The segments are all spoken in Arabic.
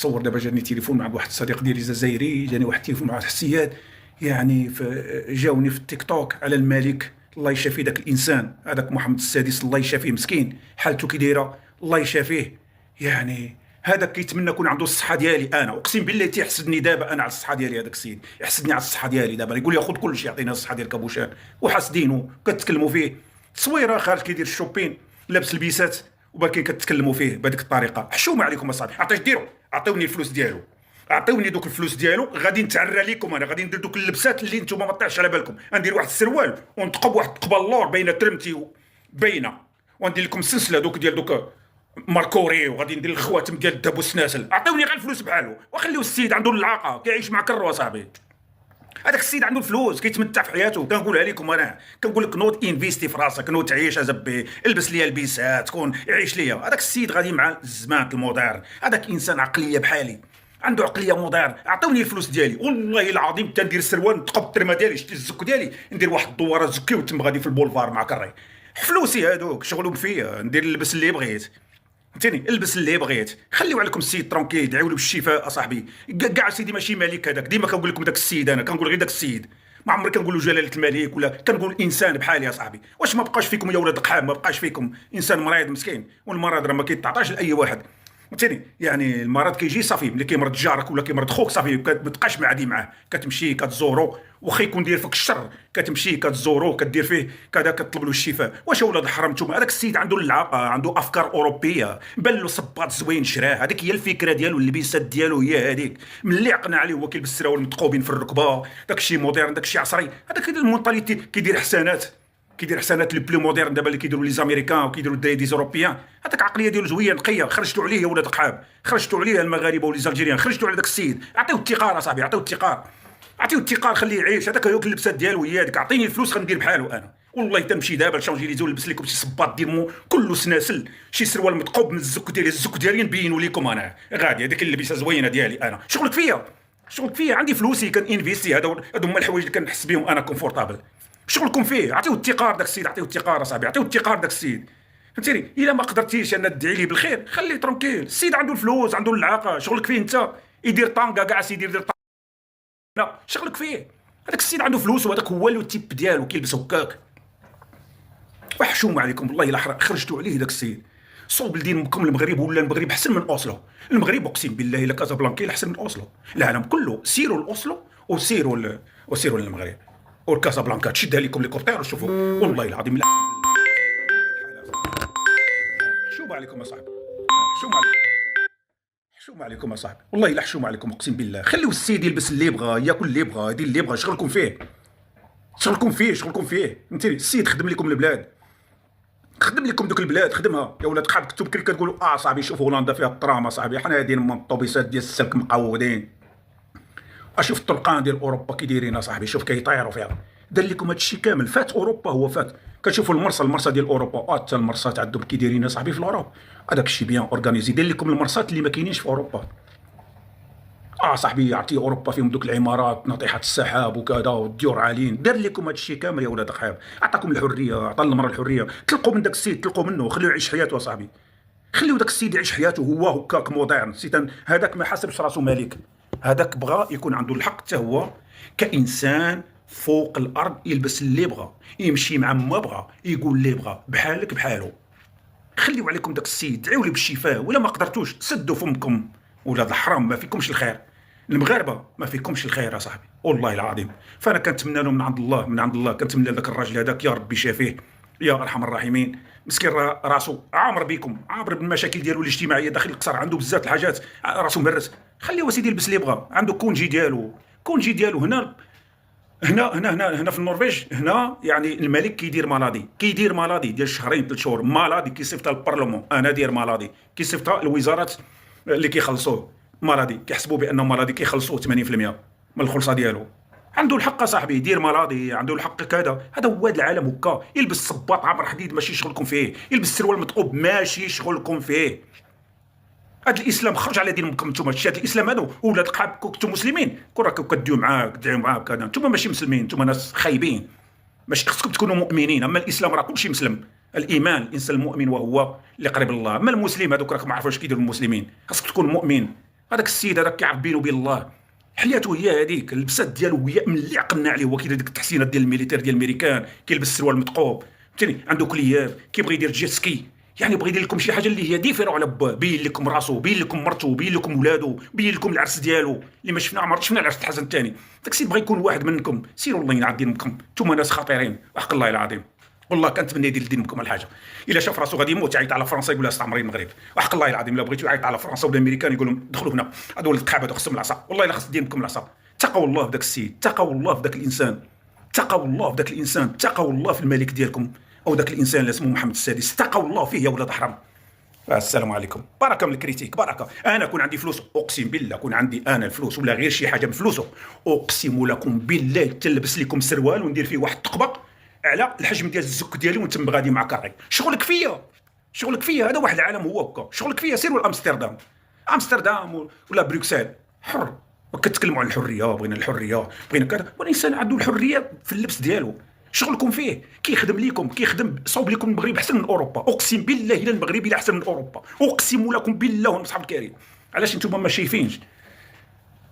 تصور دابا جاني تليفون مع واحد الصديق ديالي جزائري، جاني واحد التليفون مع واحد السياد، يعني جاوني في التيك توك على الملك، الله يشافي ذاك الانسان هذاك محمد السادس، الله يشافيه مسكين، حالته كي دايره الله يشافيه. يعني هذاك كيتمنى يكون عنده الصحه ديالي انا، اقسم بالله تيحسدني دابا انا على الصحه ديالي، هذاك السيد يحسدني على الصحه ديالي دابا، يقول لي خذ كل شيء، يعطينا الصحه ديالك ابوشان، وحاسدينو كتكلموا فيه تصويره خارج كيدير الشوبين لابس البيسات، وباقيين كتكلموا فيه بهذيك الطريقه. حشومه عليكم اصاحبي، عطاش ديروا، عطيوني الفلوس ديالو، عطيوني دوك الفلوس ديالو، غادي نتعرى لكم انا، غادي ندير دوك اللبسات اللي نتوما ما طيحش على بالكم، غندير واحد السروال ونتقب واحد الطقبه بين ترمتي باينه، وندير لكم سلسله دوك ديال دوك ماركوري، وغادي ندير الخواتم ديال الذهب والسناسل، عطيوني غير الفلوس بحالو، وخليو السيد عنده اللعاقه كيعيش مع كرو صاحبي. هذاك السيد عنده الفلوس كيتمتع في حياته، كنقولها لكم انا، كنقول لك نوض انفيستي في راسك، نوض تعيش ازبي، البس ليا البيسات، كون يعيش ليا. هذاك السيد غادي مع الزمان المودير، هذاك انسان عقليه بحالي، عنده عقليه مودير. عطوني الفلوس ديالي والله العظيم تندير السروال، نتقب الترمه ديالي، شتي الزك ديالي، ندير واحد الدواره زكي وتم غادي في البولفار مع كري. فلوسي هادوك شغلهم فيا، ندير اللبس اللي بغيت، فهمتيني، البس اللي بغيت، خليو عليكم السيد ترونكيل، دعيو له بالشفاء اصاحبي. كاع سيدي ماشي ملك هذاك، ديما كنقول لكم داك السيد، انا كنقول غير داك السيد، ما عمري كنقول له جلاله الملك، ولا كنقول انسان بحالي يا صاحبي. واش ما بقاش فيكم يا ولاد قحام؟ ما بقاش فيكم انسان مريض مسكين، والمرض راه ما كيتعطاش لاي واحد، فهمتيني. يعني المرض كيجي صافي، ملي كيمرض جارك ولا كيمرض خوك صافي ما تبقاش معدي معاه، كتمشي كتزورو، واخا يكون داير فيك الشر كتمشي كتزورو، كدير فيه كذا، كتطلب له الشفاء. واش ولاد الحرام نتوما؟ هذاك السيد عنده اللعاقه، عنده افكار اوروبيه، بان له صباط زوين شراه، هذيك هي الفكره ديالو، اللبسات ديالو هي هذيك. ملي عقنا عليه هو كيلبس السراول متقوبين في الركبه، داك الشيء موديرن، داك الشيء عصري، هذاك المونطاليتي كيدير حسانات، كيدير حسنات لي بلو موديرن دابا اللي كيديروا لي زاميريكان وكيديروا دي زوروبيان. هذاك عقليه ديالو زويه نقيه، خرجتوا عليه يا ولاد القحاب، خرجتوا عليه المغاربه ولي زالجيريان، خرجتوا على داك السيد، عطيو التقار اصاحبي، عطيو التقار، عطيو التقار، خليه يعيش. هذاك هو اللبسات ديالو هي هذيك، عطيني الفلوس غندير بحالو انا. والله تمشي دابا لشانجيليزي ونلبس لكم شي صباط ديال مو كله سناسل، شي سروال متقوب من الزك ديالي، الزك ديالي نبينوا لكم انا غادي، هذيك اللبسه زوينه ديالي انا. شغلك فيا، شغلك فيا، عندي فلوسي كان انفيستي، هادو هما الحوايج اللي كنحس بهم انا كونفورتابل. شغلكم فيه، عطيو التقار داك السيد، عطيو التقار اصاحبي، عطيو التقار داك السيد، فهمتيني. الا ما قدرتيش انا تدعي لي بالخير خليه ترونكيل، السيد عنده الفلوس، عنده اللعاقه، شغلك فيه انت، يدير طانكا كاع سيدي يدير طانكا، لا شغلك فيه. هذاك السيد عنده فلوس، وهذاك هو التيب ديالو كيلبس هكاك. وحشومه عليكم والله الا خرجتوا عليه داك السيد. صوب لدينكم المغرب، ولا المغرب احسن من اوسلو، المغرب اقسم بالله الا كازابلانكا احسن من اوسلو، العالم كله سيروا لاوسلو وسيروا للمغرب والكازابلانكا، تشد عليكم ليكوبتير وشوفوا والله العظيم لا. حشومه عليكم يا صاحبي، حشومه عليكم، حشومه عليكم يا صاحبي، والله الا حشومه عليكم اقسم بالله. خليو السيد يلبس اللي يبغى، ياكل اللي يبغى، يدير اللي يبغى، شغلكم فيه، شغلكم فيه، شغلكم فيه، فهمتيني. السيد خدم لكم البلاد، خدم لكم دوك البلاد، خدمها يا ولاد قحاب. كنتو بكري كتقولوا صاحبي شوف هولندا فيها الطرام صاحبي، حنا هادين من الطوبيسات ديال السلك مقودين. اشوف الطرقان ديال اوروبا كي دايرين صاحبي، شوف كيطيروا فيها. دار لكم هذا الشيء كامل، فات اوروبا، هو فات. كتشوفوا المرسى ديال اوروبا، حتى المرسات عندهم كي دايرين صاحبي في الاوروب، هذاك الشيء بيان اورغانيزي. دار لكم المرسات اللي ما كاينينش في اوروبا. صاحبي يعطي اوروبا فيهم دوك العمارات، ناطحات السحاب وكذا، والديور عاليين. دار لكم هذا الشيء كامل يا ولاد الخير، عطاكم الحريه، عطى المراه الحريه. تلقوا من داك السيد، تلقوا منه، خليو يعيش حياته صاحبي، خليو داك السيد يعيش حياته، هو هكاك مودرن. سيتان هذاك ما حاسبش راسو ملك، هذاك بغى يكون عنده الحق حتى هو كانسان فوق الارض، يلبس اللي بغى، يمشي مع ما بغى، يقول اللي بغى، بحالك بحالو. خليو عليكم داك السيد، دعيو لي بالشفاء، ولا ما قدرتوش سدوا فمكم. ولاد الحرام ما فيكمش الخير، المغاربه ما فيكمش الخير يا صاحبي والله العظيم. فانا كنتمنى له من عند الله، من عند الله كنتمنى لذاك الراجل هذاك، يا ربي شافيه يا ارحم الراحمين. مسكين راسو عامر بكم، عامر بالمشاكل ديالو الاجتماعيه داخل القصر، عنده بزاف الحاجات، راسو مهرس. خليه سيدي يلبس اللي بغى، عنده كونجي ديالو، كونجي ديالو. هنا في النرويج، هنا يعني الملك كيدير مالادي، كيدير مالادي ديال شهرين 3 شهور، مالادي كيصيفطها للبرلمان، انا داير مالادي كيصيفطها الوزارات اللي كيخلصوه مالادي، كيحسبوا بانه مالادي كيخلصوه 80% من الخلصه ديالو. عنده الحق صاحبي يدير مالادي، عنده الحق كذا. هذا هو هذا العالم هكا. يلبس صباط عبر حديد ماشي شغلكم فيه، يلبس سروال متقوب ماشي شغلكم فيه. هذا الاسلام خرج على دينكم نتوما، هذا الاسلام هذا ولاد القحاب. كنتم مسلمين كون راكم كديو معاك، تدعيو معاك كذا، نتوما ماشي مسلمين، نتوما ناس خايبين، ماشي خصكم تكونوا مؤمنين. اما الاسلام راه كلشي مسلم، الايمان الانسان المؤمن وهو اللي قريب الله. اما المسلم هذوك راكم ما عرفوش كيديروا المسلمين، خصك تكون مؤمن، هذاك السيد هذاك كيعرف بينه وبين الله، حياته هي هذيك، اللبسات ديالو هي من اللي عقلنا عليه، هو كيدير ديك التحسينات ديال الميليتير ديال الامريكان، كيلبس السروال مثقوب فهمتيني، عنده كلياب، كيبغي يدير جيت سكي، يعني بغى يدير لكم شي حاجه اللي هي ديفيرون على باه، بين لكم راسو، بين لكم مرتو، بين لكم ولادو، بين لكم العرس ديالو اللي ما شفنا، عمر شفنا العرس د الحسن الثاني. داك السيد بغى يكون واحد منكم، سيروا الله ينعاد دينكم، نتوما ناس خطيرين وحق الله العظيم. والله كنتمنى يدير لدينكم الحاجه، الا شاف راسو غادي يموت يعيط على فرنسا يقول لها استعمري المغرب، وحق الله العظيم الا بغيتو يعيط على فرنسا ولا الامريكان يقول لهم دخلوا هنا، هذو ولد القحابه خصهم العصا، والله الا خص دينكم العصا. تقوا الله في ذاك السيد، تقوا الله في ذاك الانسان، تقوا الله في ذاك الانسان، تقوا الله في الملك ديالكم او ذاك الانسان اللي اسمه محمد السادس، تقوا الله فيه يا ولاد حرام. السلام عليكم. بركه من الكريتيك، بركه. انا كون عندي فلوس اقسم بالله، كون عندي انا الفلوس ولا غير شي حاجه بفلوسه، اقسم لكم بالله تلبس لكم سروال وندير فيه واحد الطقبق على الحجم ديال الزك ديالي ونتم غادي مع كاري. شغلك فيا، شغلك فيا، هذا واحد العالم هو هكا، شغلك فيا. سيروا لامستردام، امستردام ولا بروكسل، حر. كتكلموا على الحريه، بغينا الحريه، بغينا كذا، والانسان عنده الحريه في اللبس ديالو. شغلكم فيه، كيخدم ليكم، كيخدم صوب لكم المغرب احسن من اوروبا، اقسم بالله الا المغرب الا احسن من اوروبا، اقسم لكم بالله والمصحف الكريم. علاش نتوما ما شايفينش؟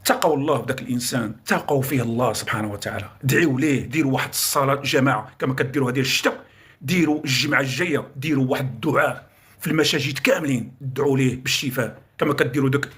تقوا الله بذاك الانسان، تقوا فيه الله سبحانه وتعالى، دعيوا ليه، ديروا واحد الصلاه جماعه كما كديروا هذه الشتاء، ديروا الجمعه الجايه ديروا واحد الدعاء في المساجد كاملين، دعوا ليه بالشفاء كما كديروا داك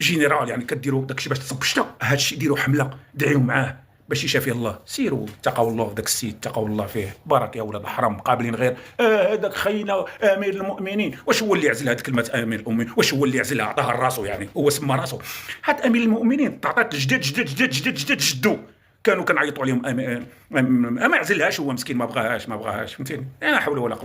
جينيرال، يعني كديروا داكشي باش تصب الشتاء، هادشي ديروا حمله دعيوا معاه باش يشافي الله. سيروا تقوا الله في داك السيد، تقوا الله فيه. بارك يا ولاد الحرام، قابلين غير هذاك خينا امير المؤمنين. واش هو اللي عزل هذه كلمه امير المؤمنين؟ واش هو اللي عزلها عطاها لراسو؟ يعني هو سمى راسو هاد امير المؤمنين، تعطات جداد جداد جداد جداد جداد جدو كانوا كنعيطوا عليهم ما عزلهاش هو مسكين، ما بغاهاش فهمتيني. لا حول ولا قوه.